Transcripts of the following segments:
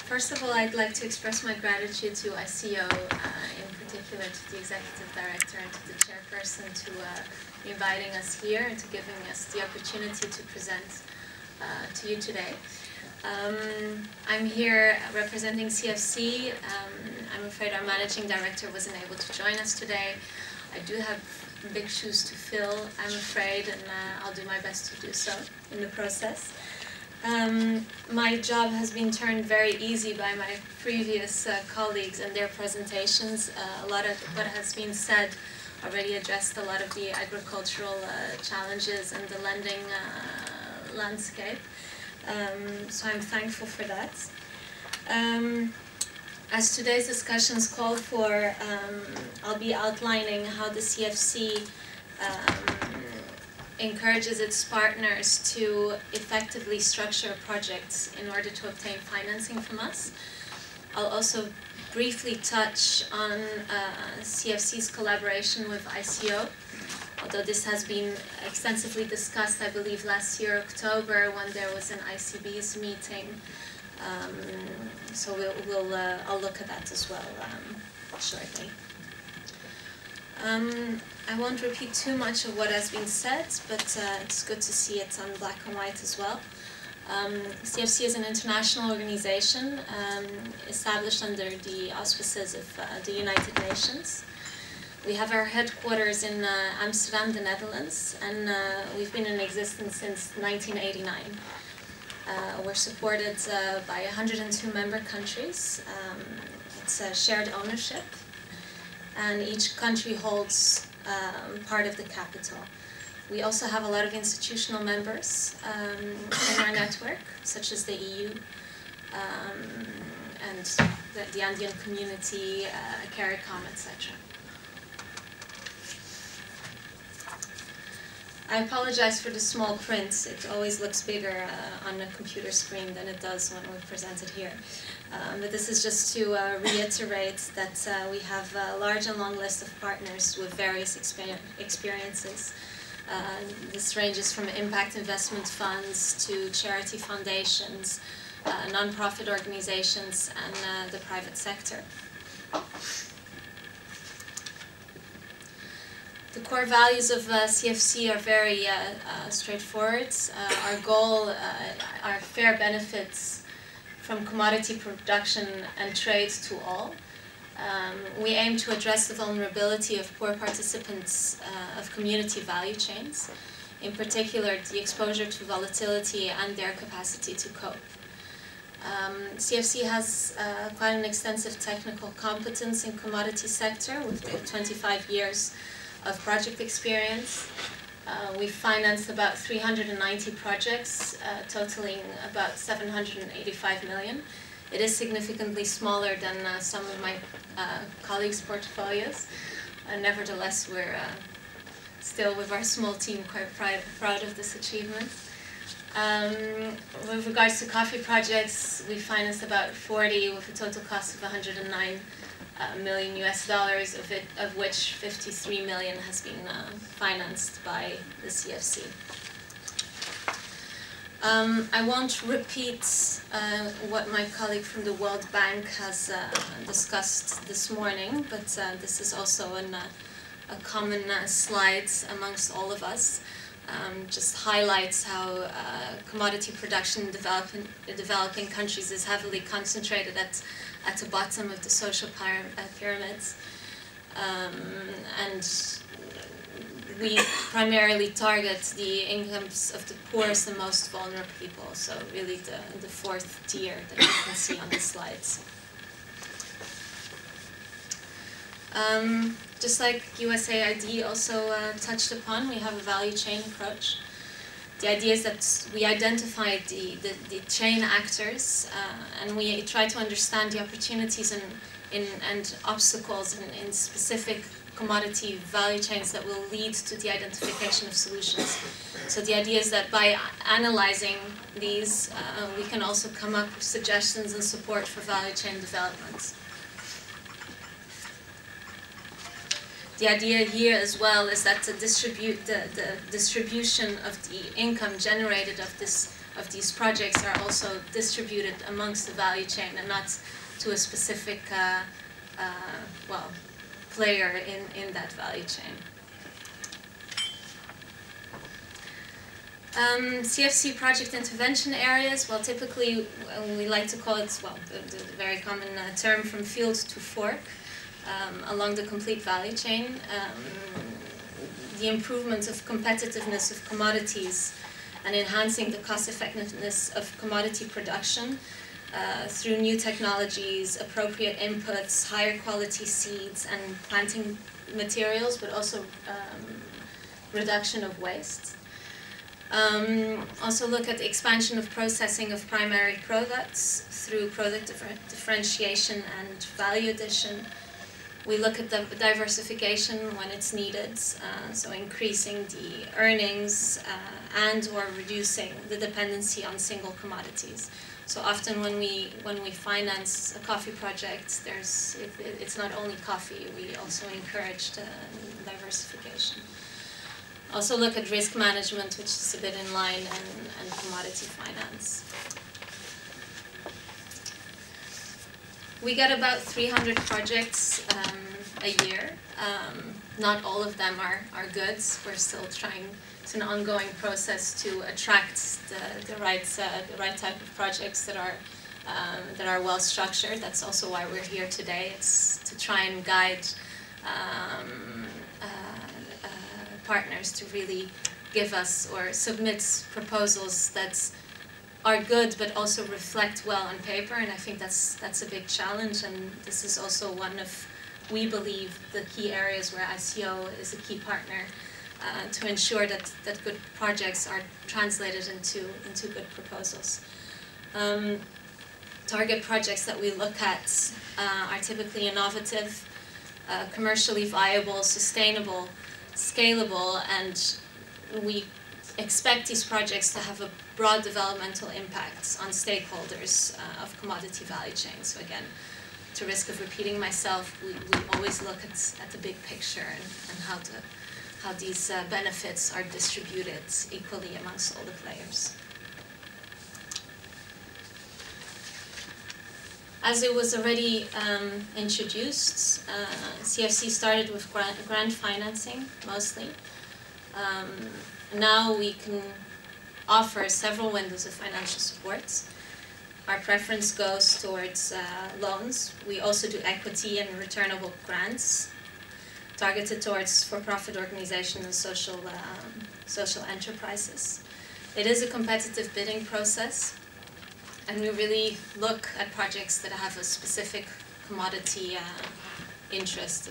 First of all, I'd like to express my gratitude to ICO, in particular to the Executive Director and to the Chairperson to inviting us here and to giving us the opportunity to present to you today. I'm here representing CFC. I'm afraid our Managing Director wasn't able to join us today. I do have big shoes to fill, I'm afraid, and I'll do my best to do so in the process. My job has been turned very easy by my previous colleagues and their presentations. A lot of what has been said already addressed a lot of the agricultural challenges and the lending landscape. So I'm thankful for that. As today's discussions call for, I'll be outlining how the CFC encourages its partners to effectively structure projects in order to obtain financing from us. I'll also briefly touch on CFC's collaboration with ICO, although this has been extensively discussed, I believe, last year, October, when there was an ICB's meeting. So I'll look at that as well shortly. I won't repeat too much of what has been said, but it's good to see it on black and white as well. CFC is an international organization established under the auspices of the United Nations. We have our headquarters in Amsterdam, the Netherlands, and we've been in existence since 1989. We're supported by 102 member countries. It's a shared ownership, and each country holds part of the capital. We also have a lot of institutional members in our network, such as the EU and the Andean community, CARICOM, etc. I apologize for the small print. It always looks bigger on a computer screen than it does when we present it here. But this is just to reiterate that we have a large and long list of partners with various experiences. This ranges from impact investment funds to charity foundations, non-profit organizations, and the private sector. The core values of CFC are very straightforward. Our goal are fair benefits from commodity production and trade to all. We aim to address the vulnerability of poor participants of community value chains, in particular the exposure to volatility and their capacity to cope. CFC has quite an extensive technical competence in commodity sector with 25 years of project experience. We've financed about 390 projects, totaling about 785 million. It is significantly smaller than some of my colleagues' portfolios. Nevertheless, we're still, with our small team, quite proud of this achievement. With regards to coffee projects, we financed about 40 with a total cost of 109 million US dollars, of which 53 million has been financed by the CFC. I won't repeat what my colleague from the World Bank has discussed this morning, but this is also a common slide amongst all of us. Just highlights how commodity production in developing countries is heavily concentrated at the bottom of the social pyramids. And we primarily target the incomes of the poorest and most vulnerable people, so really the fourth tier that you can see on the slides. Just like USAID also touched upon, we have a value chain approach. The idea is that we identify the chain actors and we try to understand the opportunities and obstacles in specific commodity value chains that will lead to the identification of solutions. So the idea is that by analyzing these, we can also come up with suggestions and support for value chain development. The idea here as well is that the distribution of the income generated of this of these projects are also distributed amongst the value chain and not to a specific well, player in that value chain. CFC project intervention areas, well, typically we like to call it, well, the very common term from field to fork along the complete value chain. The improvement of competitiveness of commodities and enhancing the cost effectiveness of commodity production through new technologies, appropriate inputs, higher quality seeds and planting materials, but also reduction of waste. Also look at the expansion of processing of primary products through product differentiation and value addition. We look at the diversification when it's needed, so increasing the earnings and or reducing the dependency on single commodities. So often when we finance a coffee project, it's not only coffee, we also encourage diversification. Also look at risk management, which is a bit in line, and commodity finance. We get about 300 projects a year. Not all of them are goods. We're still trying. It's an ongoing process to attract the right type of projects that are well structured. That's also why we're here today. It's to try and guide partners to really give us or submit proposals that are good but also reflect well on paper, and I think that's a big challenge, and this is also one of, we believe, the key areas where ICO is a key partner to ensure that good projects are translated into good proposals. Target projects that we look at are typically innovative, commercially viable, sustainable, scalable, and we expect these projects to have a broad developmental impact on stakeholders of commodity value chains. So again, to risk of repeating myself, we always look at the big picture and how these benefits are distributed equally amongst all the players. As it was already introduced, CFC started with grant financing, mostly. Now we can offer several windows of financial support. Our preference goes towards loans. We also do equity and returnable grants targeted towards for-profit organizations and social enterprises. It is a competitive bidding process, and we really look at projects that have a specific commodity interest.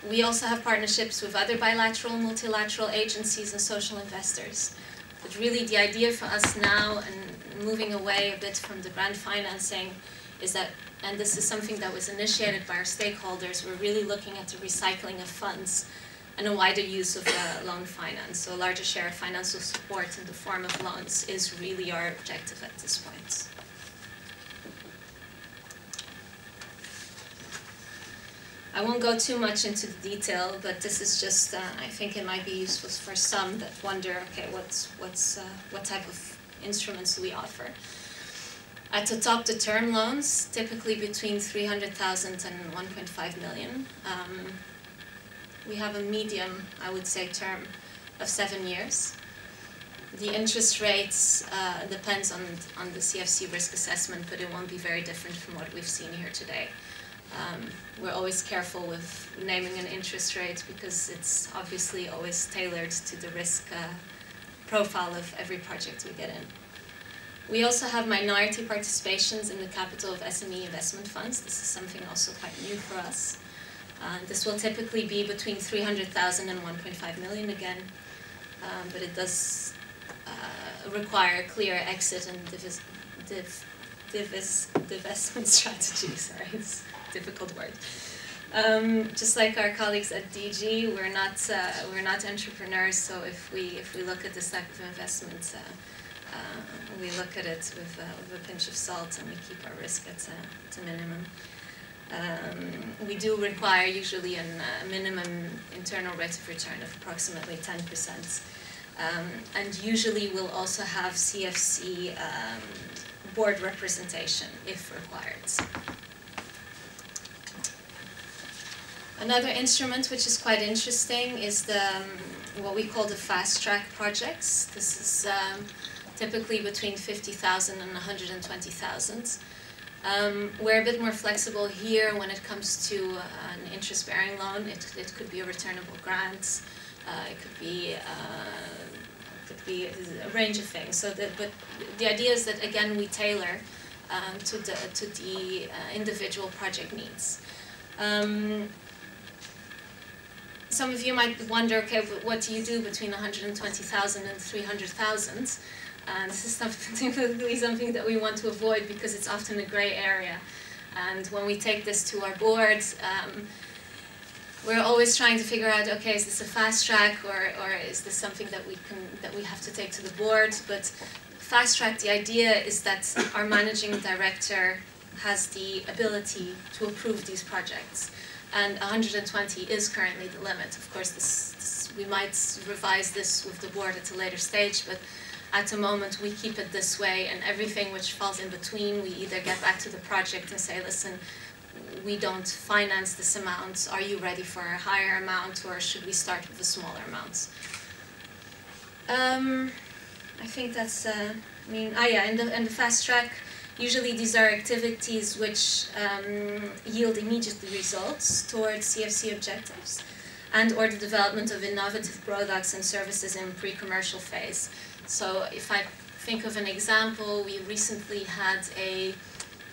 We also have partnerships with other bilateral, multilateral agencies and social investors. But really the idea for us now, and moving away a bit from the grant financing, is that, and this is something that was initiated by our stakeholders, we're really looking at the recycling of funds and a wider use of loan finance. So a larger share of financial support in the form of loans is really our objective at this point. I won't go too much into the detail, but this is just, I think it might be useful for some that wonder, okay, what type of instruments do we offer? At the top, the term loans, typically between 300,000 and 1.5 million. We have a medium, I would say, term of 7 years. The interest rates depends on the CFC risk assessment, but it won't be very different from what we've seen here today. We're always careful with naming an interest rate because it's obviously always tailored to the risk profile of every project we get in. We also have minority participations in the capital of SME investment funds. This is something also quite new for us. This will typically be between 300,000 and 1.5 million again, but it does require clear exit and divestment strategy. Sorry, it's a difficult word. Just like our colleagues at DG, we're not entrepreneurs. So if we look at this type of investment, we look at it with a pinch of salt, and we keep our risk at a minimum. We do require usually a minimum internal rate of return of approximately 10%. And usually we'll also have CFC board representation if required. Another instrument which is quite interesting is the what we call the fast track projects. This is typically between 50,000 and 120,000. We're a bit more flexible here when it comes to an interest-bearing loan. It could be a returnable grant. It could be a range of things. So, but the idea is that again we tailor to the individual project needs. Some of you might wonder, okay, what do you do between 120,000 and 300,000? This is typically something that we want to avoid because it's often a gray area. And when we take this to our board, we're always trying to figure out, okay, is this a fast track or is this something that we have to take to the board? But fast track, the idea is that our managing director has the ability to approve these projects. And 120 is currently the limit. Of course, we might revise this with the board at a later stage, but at the moment we keep it this way, and everything which falls in between, we either get back to the project and say, listen, we don't finance this amount. Are you ready for a higher amount, or should we start with a smaller amount? I think that's, in the fast track, usually these are activities which yield immediate results towards CFC objectives and or the development of innovative products and services in pre-commercial phase. So if I think of an example, we recently had a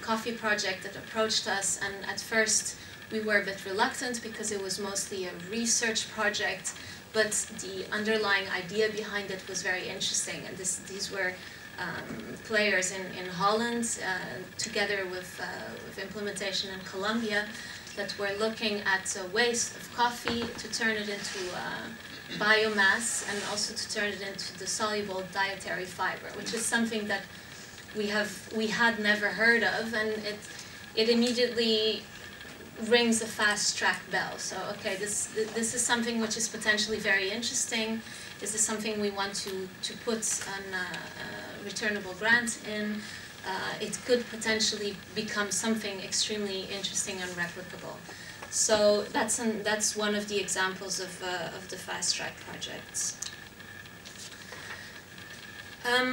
coffee project that approached us, and at first we were a bit reluctant because it was mostly a research project, but the underlying idea behind it was very interesting. And these were players in Holland, together with implementation in Colombia, that were looking at waste of coffee to turn it into biomass and also to turn it into the soluble dietary fiber, which is something that we had never heard of, and it immediately rings a fast track bell. So okay, this is something which is potentially very interesting. Is this something we want to put an returnable grant in? It could potentially become something extremely interesting and replicable. So that's one of the examples of the fast track projects.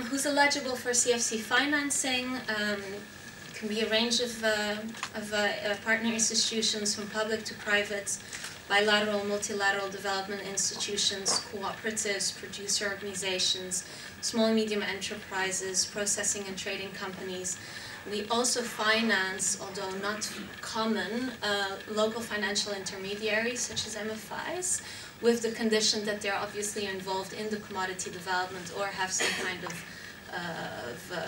Who's eligible for CFC financing? Can be a range of partner institutions, from public to private, bilateral, multilateral development institutions, cooperatives, producer organizations, small and medium enterprises, processing and trading companies. We also finance, although not common, local financial intermediaries such as MFIs, with the condition that they're obviously involved in the commodity development or have some kind of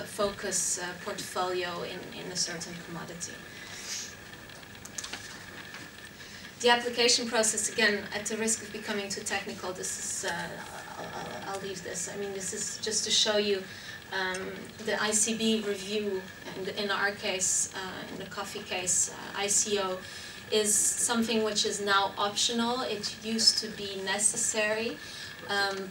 focus portfolio in a certain commodity. The application process, again, at the risk of becoming too technical, this is, I'll leave this. I mean, this is just to show you the ICB review, and in our case, in the coffee case, ICO, is something which is now optional. It used to be necessary,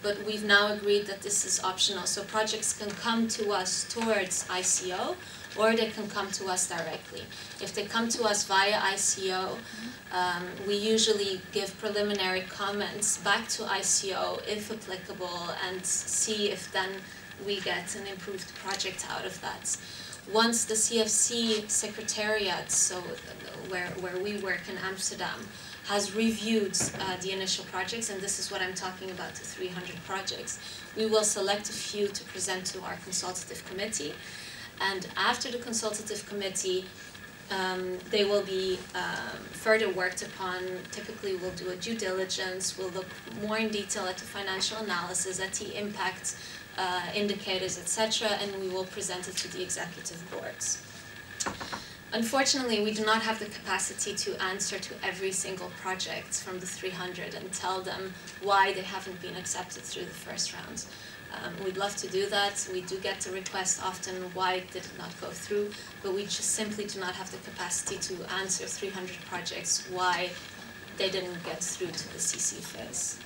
but we've now agreed that this is optional. So projects can come to us towards ICO, or they can come to us directly. If they come to us via ICO, we usually give preliminary comments back to ICO, if applicable, and see if then we get an improved project out of that. Once the CFC Secretariat, so where we work in Amsterdam, has reviewed the initial projects, and this is what I'm talking about, the 300 projects, we will select a few to present to our consultative committee. And after the consultative committee, they will be further worked upon. Typically, we'll do a due diligence, we'll look more in detail at the financial analysis, at the impact indicators, etc., and we will present it to the executive boards. Unfortunately, we do not have the capacity to answer to every single project from the 300 and tell them why they haven't been accepted through the first round. We'd love to do that. We do get the request often, why did it not go through, but we just simply do not have the capacity to answer 300 projects why they didn't get through to the CC phase.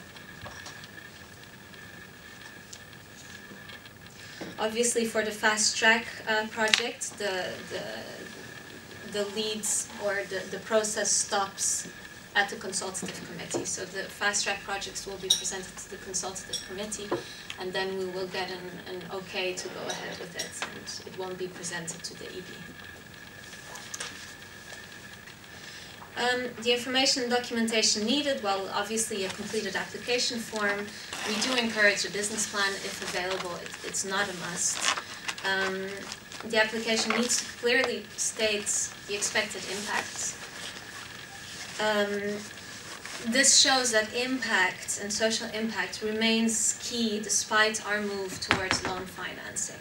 Obviously, for the fast track project, the leads or the process stops at the consultative committee. So the fast track projects will be presented to the consultative committee, and then we will get an okay to go ahead with it, and it won't be presented to the EB. The information and documentation needed, well, obviously a completed application form. We do encourage a business plan if available. It's not a must. The application needs to clearly state the expected impacts. This shows that impact and social impact remains key despite our move towards loan financing.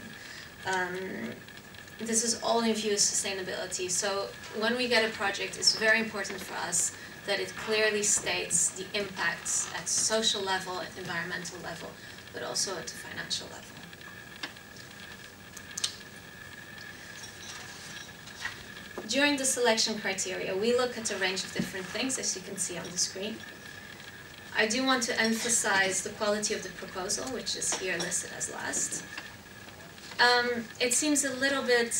This is all in view of sustainability. So when we get a project, it's very important for us that it clearly states the impacts at social level, at environmental level, but also at the financial level. During the selection criteria, we look at a range of different things, as you can see on the screen. I do want to emphasize the quality of the proposal, which is here listed as last. It seems a little bit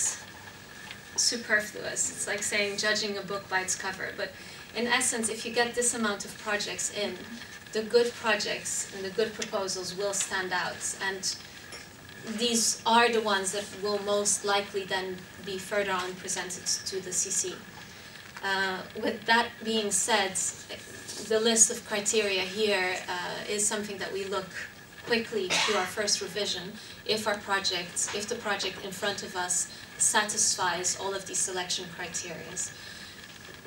superfluous. It's like saying judging a book by its cover. But in essence, if you get this amount of projects in, the good projects and the good proposals will stand out. And these are the ones that will most likely then be further on presented to the CC. With that being said, the list of criteria here is something that we look quickly through our first revision if the project in front of us satisfies all of these selection criteria.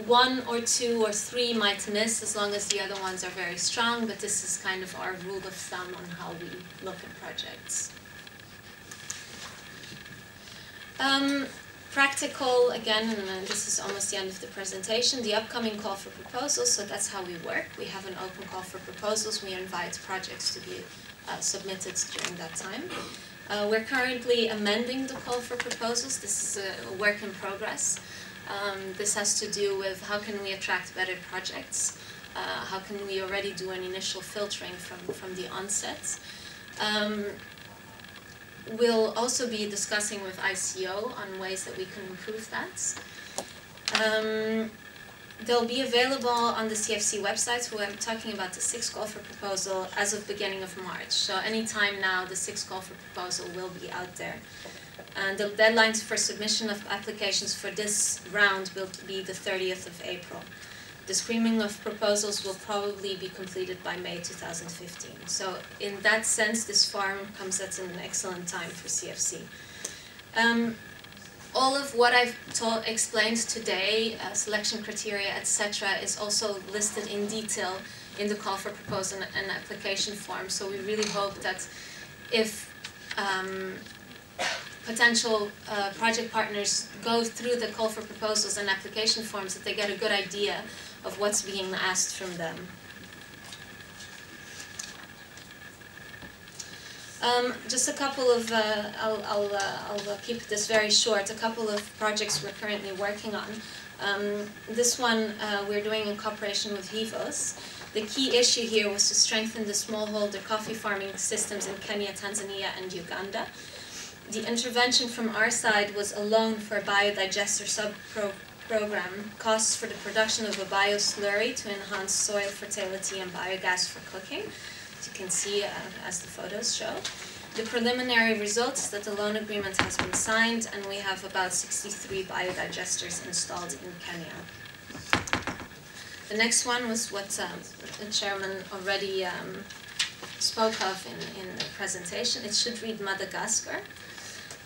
1 or 2 or 3 might miss as long as the other ones are very strong, but this is kind of our rule of thumb on how we look at projects. Practical, again, and this is almost the end of the presentation, the upcoming call for proposals, so that's how we work. We have an open call for proposals. We invite projects to be submitted during that time. We're currently amending the call for proposals. This is a work in progress. This has to do with how can we attract better projects, how can we already do an initial filtering from the onset. We'll also be discussing with ICO on ways that we can improve that. They'll be available on the CFC website. So I'm talking about the 6th call for proposal as of beginning of March. So anytime now, the 6th call for proposal will be out there. And the deadlines for submission of applications for this round will be the 30th of April. The screening of proposals will probably be completed by May 2015. So in that sense, this forum comes at an excellent time for CFC. All of what I've explained today, selection criteria, etc., is also listed in detail in the call for proposal and application form. So we really hope that if potential project partners go through the call for proposals and application forms, that they get a good idea of what's being asked from them. Just a couple of, I'll keep this very short, a couple of projects we're currently working on. This one we're doing in cooperation with Hivos. The key issue here was to strengthen the smallholder coffee farming systems in Kenya, Tanzania, and Uganda. The intervention from our side was a loan for a biodigester sub-program, costs for the production of a bioslurry to enhance soil fertility and biogas for cooking. As you can see, as the photos show. The preliminary result is that the loan agreement has been signed, and we have about 63 biodigesters installed in Kenya. The next one was what the chairman already spoke of in the presentation. It should read Madagascar.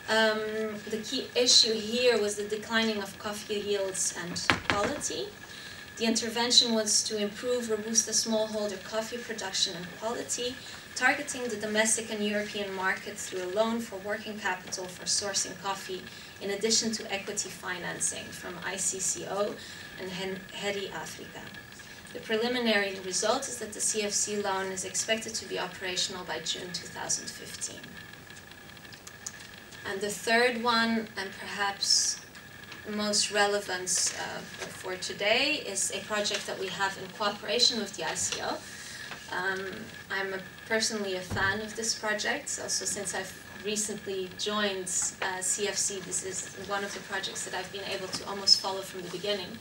The key issue here was the declining of coffee yields and quality. The intervention was to improve Robusta smallholder coffee production and quality, targeting the domestic and European market through a loan for working capital for sourcing coffee, in addition to equity financing from ICCO and Hedi Africa. The preliminary result is that the CFC loan is expected to be operational by June 2015. And the third one, and perhaps most relevant for today, is a project that we have in cooperation with the ICO. I'm personally a fan of this project, also since I've recently joined CFC. This is one of the projects that I've been able to almost follow from the beginning.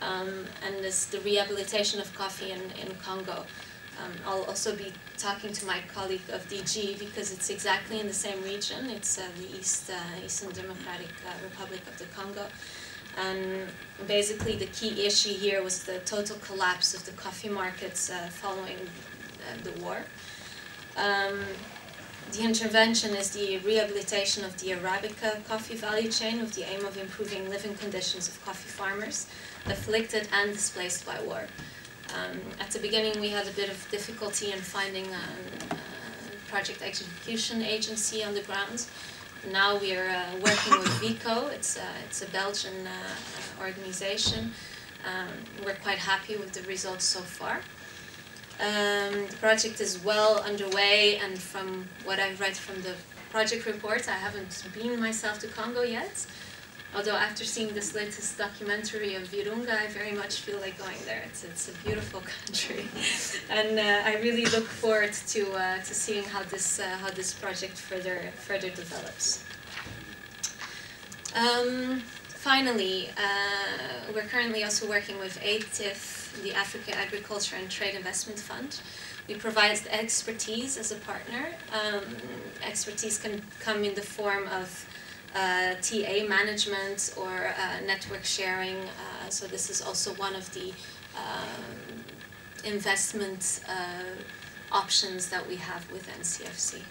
And it's the rehabilitation of coffee in Congo. I'll also be talking to my colleague of DG because it's exactly in the same region. It's the Eastern Democratic Republic of the Congo. And basically the key issue here was the total collapse of the coffee markets following the war. The intervention is the rehabilitation of the Arabica coffee value chain with the aim of improving living conditions of coffee farmers afflicted and displaced by war. At the beginning we had a bit of difficulty in finding a project execution agency on the ground. Now we are working with Vico. It's a Belgian organization. We're quite happy with the results so far. The project is well underway, and from what I've read from the project report, I haven't been myself to Congo yet. Although after seeing this latest documentary of Virunga, I very much feel like going there. It's a beautiful country, and I really look forward to seeing how this project further develops. Finally, we're currently also working with ATIF, the Africa Agriculture and Trade Investment Fund. We provide expertise as a partner. Expertise can come in the form of TA management or network sharing. So this is also one of the investment options that we have within CFC.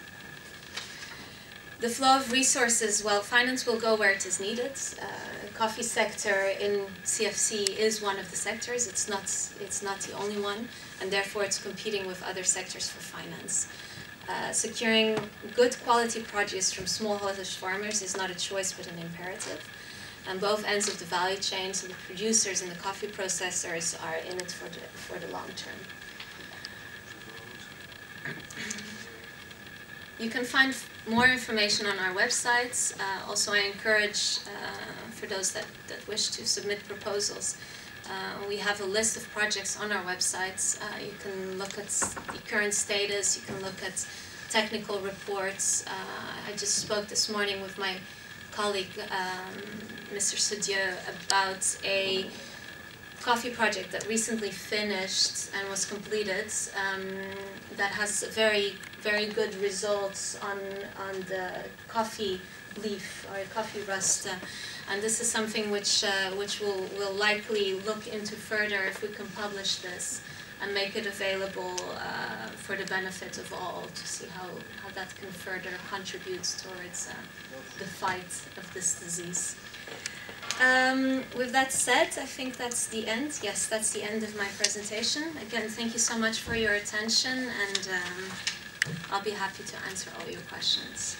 The flow of resources, well, finance will go where it is needed. Coffee sector in CFC is one of the sectors. It's not the only one, and therefore it's competing with other sectors for finance. Securing good quality produce from smallholder farmers is not a choice but an imperative. And both ends of the value chain, so the producers and the coffee processors, are in it for the long term. You can find more information on our websites. Also, I encourage, for those that wish to submit proposals, we have a list of projects on our websites. You can look at the current status, you can look at technical reports. I just spoke this morning with my colleague, Mr. Soudieu, about a coffee project that recently finished and was completed that has very, very good results on the coffee leaf or coffee rust. And this is something which we'll likely look into further if we can publish this and make it available for the benefit of all, to see how that can further contribute towards the fight of this disease. With that said, I think that's the end. Yes, that's the end of my presentation. Again, thank you so much for your attention, and I'll be happy to answer all your questions.